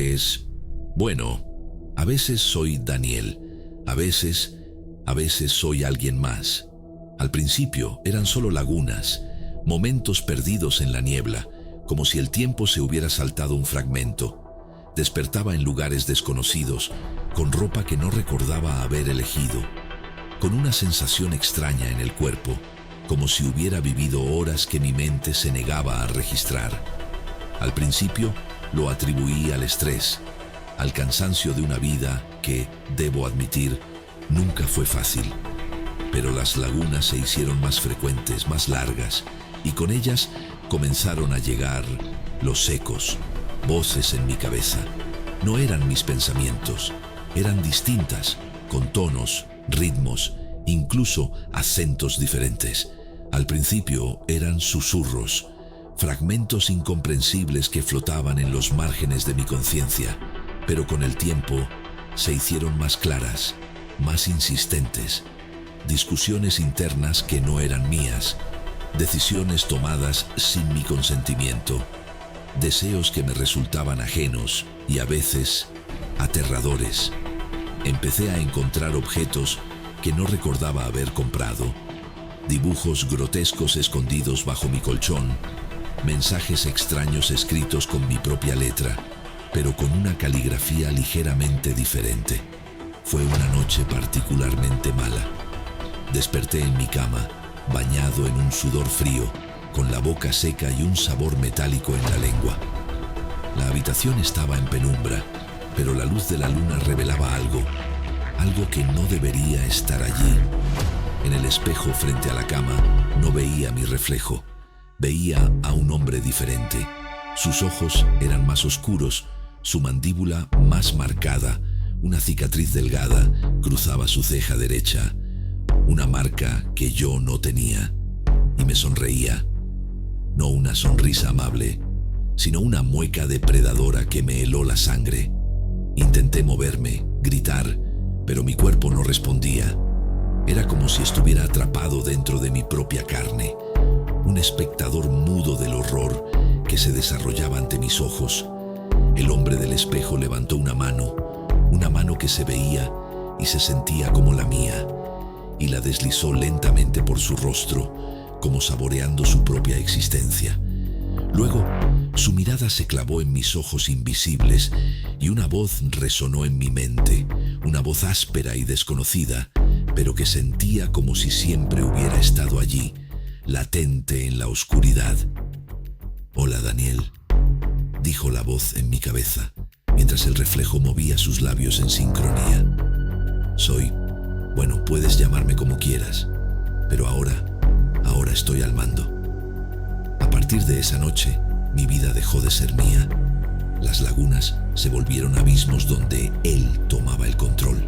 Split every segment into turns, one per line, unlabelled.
Pues, bueno, a veces soy Daniel, a veces soy alguien más. Al principio eran solo lagunas, momentos perdidos en la niebla, como si el tiempo se hubiera saltado un fragmento. Despertaba en lugares desconocidos, con ropa que no recordaba haber elegido, con una sensación extraña en el cuerpo, como si hubiera vivido horas que mi mente se negaba a registrar. Al principio lo atribuí al estrés, al cansancio de una vida que, debo admitir, nunca fue fácil. Pero las lagunas se hicieron más frecuentes, más largas, y con ellas comenzaron a llegar los ecos, voces en mi cabeza. No eran mis pensamientos, eran distintas, con tonos, ritmos, incluso acentos diferentes. Al principio eran susurros, fragmentos incomprensibles que flotaban en los márgenes de mi conciencia, pero con el tiempo se hicieron más claras, más insistentes. Discusiones internas que no eran mías, decisiones tomadas sin mi consentimiento, deseos que me resultaban ajenos y a veces aterradores. Empecé a encontrar objetos que no recordaba haber comprado, dibujos grotescos escondidos bajo mi colchón, mensajes extraños escritos con mi propia letra, pero con una caligrafía ligeramente diferente. Fue una noche particularmente mala. Desperté en mi cama, bañado en un sudor frío, con la boca seca y un sabor metálico en la lengua. La habitación estaba en penumbra, pero la luz de la luna revelaba algo que no debería estar allí. En el espejo frente a la cama no veía mi reflejo, veía a un hombre diferente. Sus ojos eran más oscuros, su mandíbula más marcada, una cicatriz delgada cruzaba su ceja derecha, una marca que yo no tenía, y me sonreía. No una sonrisa amable, sino una mueca depredadora que me heló la sangre. Intenté moverme, gritar, pero mi cuerpo no respondía. Era como si estuviera atrapado dentro de mi propia carne, un espectador mudo del horror que se desarrollaba ante mis ojos. El hombre del espejo levantó una mano que se veía y se sentía como la mía, y la deslizó lentamente por su rostro, como saboreando su propia existencia. Luego, su mirada se clavó en mis ojos invisibles y una voz resonó en mi mente, una voz áspera y desconocida, pero que sentía como si siempre hubiera estado allí, latente en la oscuridad. «Hola, Daniel», dijo la voz en mi cabeza, mientras el reflejo movía sus labios en sincronía. Bueno, puedes llamarme como quieras, pero ahora estoy al mando. A partir de esa noche, mi vida dejó de ser mía. Las lagunas se volvieron abismos donde él tomaba el control.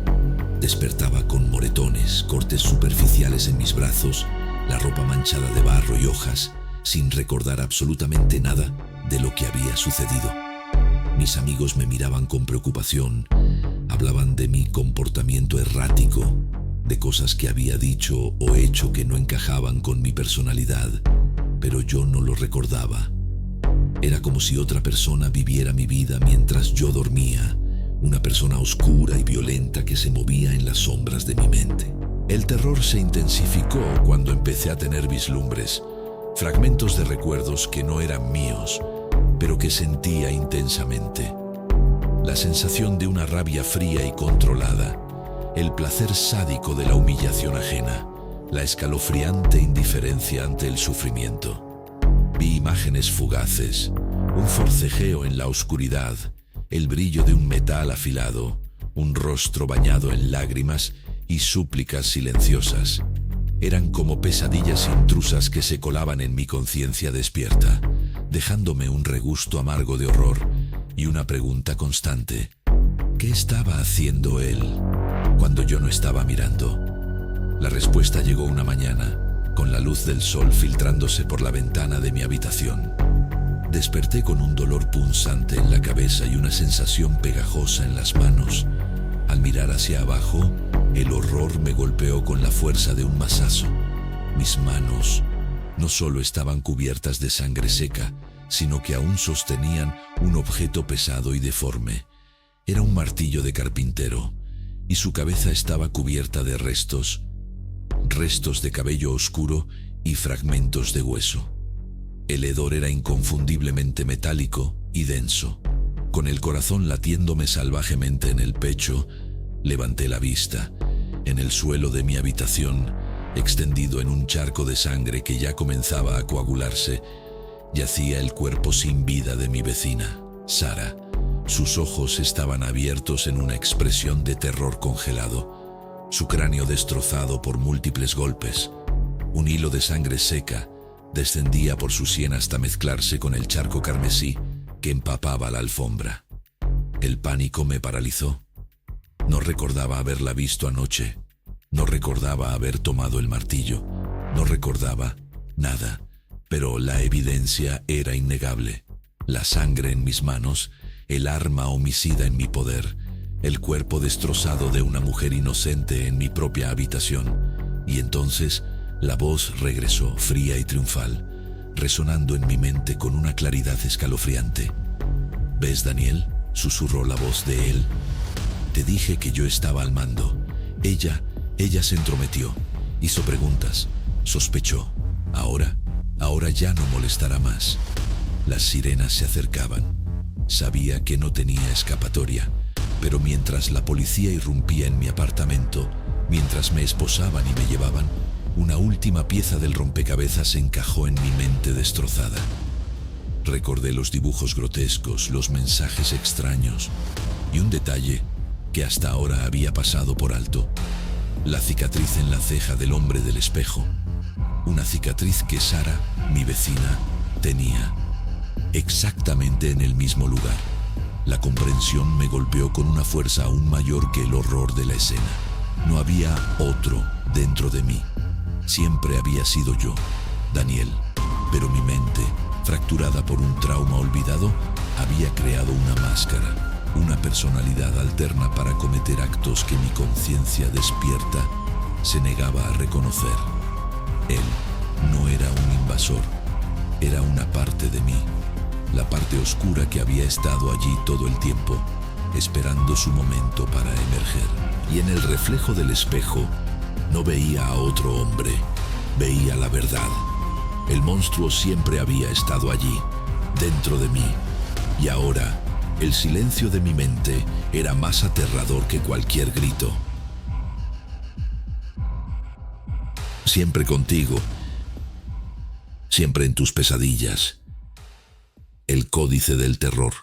Despertaba con moretones, cortes superficiales en mis brazos, la ropa manchada de barro y hojas, sin recordar absolutamente nada de lo que había sucedido. Mis amigos me miraban con preocupación, hablaban de mi comportamiento errático, de cosas que había dicho o hecho que no encajaban con mi personalidad, pero yo no lo recordaba. Era como si otra persona viviera mi vida mientras yo dormía, una persona oscura y violenta que se movía en las sombras de mi mente. El terror se intensificó cuando empecé a tener vislumbres, fragmentos de recuerdos que no eran míos, pero que sentía intensamente. La sensación de una rabia fría y controlada, el placer sádico de la humillación ajena, la escalofriante indiferencia ante el sufrimiento. Vi imágenes fugaces, un forcejeo en la oscuridad, el brillo de un metal afilado, un rostro bañado en lágrimas y súplicas silenciosas. Eran como pesadillas intrusas que se colaban en mi conciencia despierta, dejándome un regusto amargo de horror y una pregunta constante. ¿Qué estaba haciendo él cuando yo no estaba mirando? La respuesta llegó una mañana, con la luz del sol filtrándose por la ventana de mi habitación. Desperté con un dolor punzante en la cabeza y una sensación pegajosa en las manos. Al mirar hacia abajo, el horror me golpeó con la fuerza de un mazazo. Mis manos no solo estaban cubiertas de sangre seca, sino que aún sostenían un objeto pesado y deforme, Era un martillo de carpintero, y su cabeza estaba cubierta de restos de cabello oscuro y fragmentos de hueso. El hedor era inconfundiblemente metálico y denso. Con el corazón latiéndome salvajemente en el pecho, levanté la vista. En el suelo de mi habitación, extendido en un charco de sangre que ya comenzaba a coagularse, yacía el cuerpo sin vida de mi vecina, Sara. Sus ojos estaban abiertos en una expresión de terror congelado, su cráneo destrozado por múltiples golpes. Un hilo de sangre seca descendía por su sien hasta mezclarse con el charco carmesí que empapaba la alfombra. El pánico me paralizó. No recordaba haberla visto anoche. No recordaba haber tomado el martillo. No recordaba nada, pero la evidencia era innegable. La sangre en mis manos, el arma homicida en mi poder, el cuerpo destrozado de una mujer inocente en mi propia habitación. Y entonces la voz regresó, fría y triunfal, resonando en mi mente con una claridad escalofriante. ¿Ves, Daniel?, susurró la voz de él. Te dije que yo estaba al mando. Ella se entrometió, hizo preguntas, sospechó. Ahora ya no molestará más. Las sirenas se acercaban. Sabía que no tenía escapatoria, pero mientras la policía irrumpía en mi apartamento, mientras me esposaban y me llevaban, una última pieza del rompecabezas encajó en mi mente destrozada. Recordé los dibujos grotescos, los mensajes extraños y un detalle que hasta ahora había pasado por alto: la cicatriz en la ceja del hombre del espejo. Una cicatriz que Sara, mi vecina, tenía exactamente en el mismo lugar. La comprensión me golpeó con una fuerza aún mayor que el horror de la escena. No había otro dentro de mí. Siempre había sido yo, Daniel, pero mi mente, fracturada por un trauma olvidado, había creado una máscara, una personalidad alterna para cometer actos que mi conciencia despierta se negaba a reconocer. Él no era un invasor, era una parte de mí, la parte oscura que había estado allí todo el tiempo, esperando su momento para emerger. Y en el reflejo del espejo no veía a otro hombre, veía la verdad. El monstruo siempre había estado allí, dentro de mí, y ahora el silencio de mi mente era más aterrador que cualquier grito. Siempre contigo, siempre en tus pesadillas. El códice del terror.